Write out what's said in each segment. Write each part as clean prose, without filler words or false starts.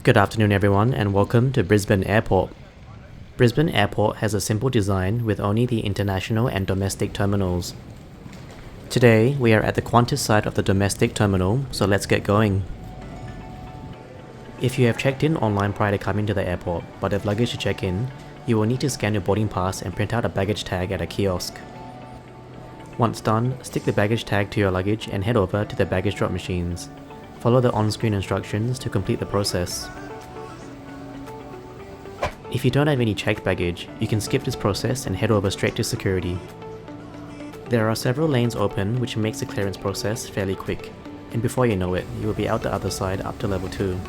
Good afternoon everyone and welcome to Brisbane Airport. Brisbane Airport has a simple design with only the international and domestic terminals. Today we are at the Qantas side of the domestic terminal, so let's get going. If you have checked in online prior to coming to the airport but have luggage to check in, you will need to scan your boarding pass and print out a baggage tag at a kiosk. Once done, stick the baggage tag to your luggage and head over to the baggage drop machines. Follow the on-screen instructions to complete the process. If you don't have any checked baggage, you can skip this process and head over straight to security. There are several lanes open, which makes the clearance process fairly quick, and before you know it, you will be out the other side up to level 2.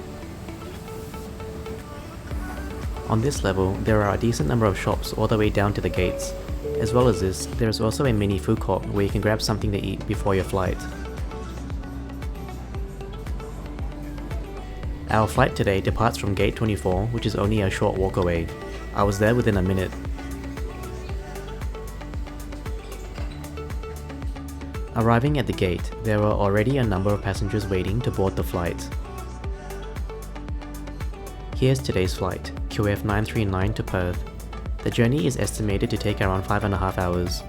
On this level, there are a decent number of shops all the way down to the gates. As well as this, there is also a mini food court where you can grab something to eat before your flight. Our flight today departs from gate 24, which is only a short walk away. I was there within a minute. Arriving at the gate, there were already a number of passengers waiting to board the flight. Here's today's flight, QF 939 to Perth. The journey is estimated to take around 5.5 hours.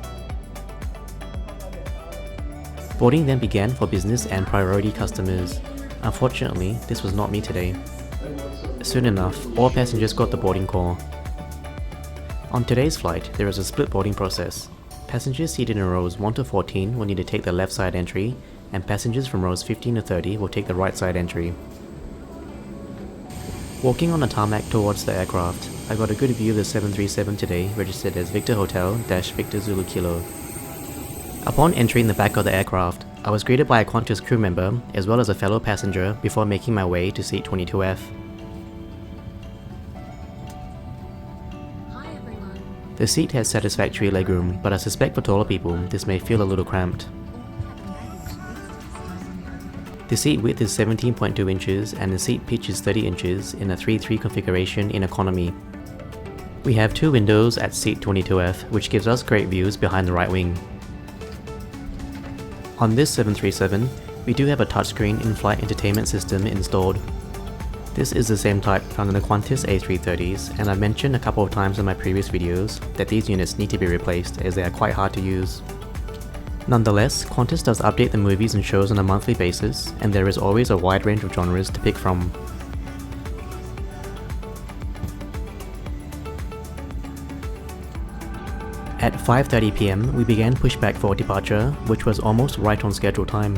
Boarding then began for business and priority customers. Unfortunately, this was not me today. Soon enough, all passengers got the boarding call. On today's flight, there is a split boarding process. Passengers seated in rows 1 to 14 will need to take the left side entry, and passengers from rows 15 to 30 will take the right side entry. Walking on the tarmac towards the aircraft, I got a good view of the 737 today, registered as Victor Hotel-Victor Zulu Kilo. Upon entering the back of the aircraft, I was greeted by a Qantas crew member as well as a fellow passenger before making my way to seat 22F. Hi everyone. The seat has satisfactory legroom, but I suspect for taller people this may feel a little cramped. The seat width is 17.2 inches and the seat pitch is 30 inches in a 3-3 configuration in economy. We have 2 windows at seat 22F, which gives us great views behind the right wing. On this 737, we do have a touchscreen in-flight entertainment system installed. This is the same type found in the Qantas A330s, and I've mentioned a couple of times in my previous videos that these units need to be replaced as they are quite hard to use. Nonetheless, Qantas does update the movies and shows on a monthly basis, and there is always a wide range of genres to pick from. At 5:30 PM, we began pushback for departure, which was almost right on schedule time.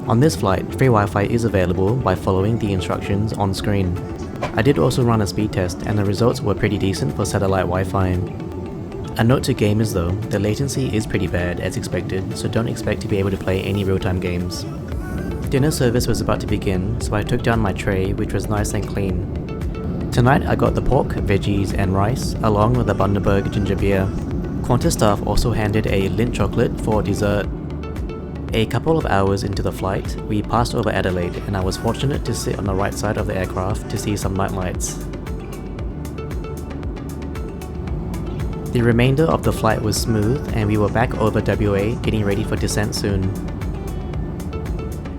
On this flight, free Wi-Fi is available by following the instructions on screen. I did also run a speed test and the results were pretty decent for satellite Wi-Fi. A note to gamers though, the latency is pretty bad as expected, so don't expect to be able to play any real-time games. Dinner service was about to begin, so I took down my tray, which was nice and clean. Tonight I got the pork, veggies and rice, along with a Bundaberg ginger beer. Qantas staff also handed a Lindt chocolate for dessert. A couple of hours into the flight, we passed over Adelaide and I was fortunate to sit on the right side of the aircraft to see some night lights. The remainder of the flight was smooth and we were back over WA getting ready for descent soon.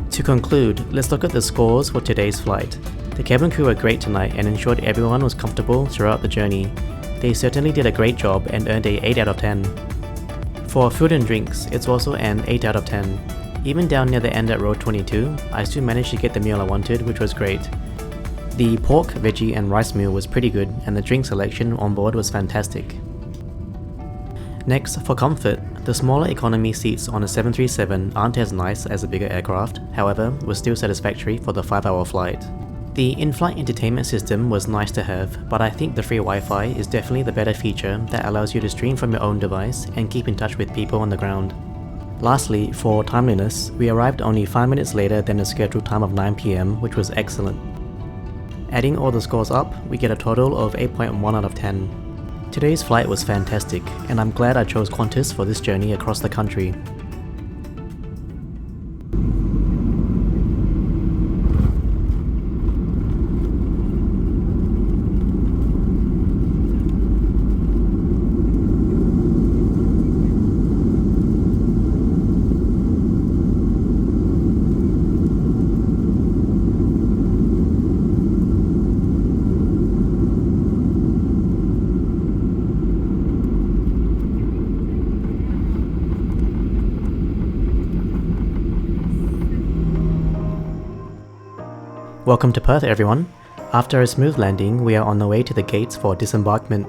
To conclude, let's look at the scores for today's flight. The cabin crew were great tonight and ensured everyone was comfortable throughout the journey. They certainly did a great job and earned a 8 out of 10. For food and drinks, it's also an 8 out of 10. Even down near the end at row 22, I still managed to get the meal I wanted, which was great. The pork, veggie and rice meal was pretty good and the drink selection on board was fantastic. Next, for comfort, the smaller economy seats on a 737 aren't as nice as a bigger aircraft, however, were still satisfactory for the 5-hour flight. The in-flight entertainment system was nice to have, but I think the free Wi-Fi is definitely the better feature that allows you to stream from your own device and keep in touch with people on the ground. Lastly, for timeliness, we arrived only 5 minutes later than the scheduled time of 9 PM, which was excellent. Adding all the scores up, we get a total of 8.1 out of 10. Today's flight was fantastic, and I'm glad I chose Qantas for this journey across the country. Welcome to Perth everyone. After a smooth landing, we are on the way to the gates for disembarkment.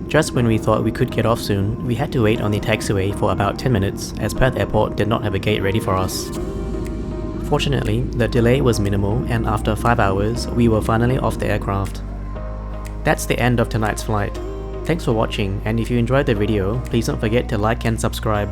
Just when we thought we could get off soon, we had to wait on the taxiway for about 10 minutes as Perth Airport did not have a gate ready for us. Fortunately, the delay was minimal and after 5 hours, we were finally off the aircraft. That's the end of tonight's flight. Thanks for watching, and if you enjoyed the video, please don't forget to like and subscribe.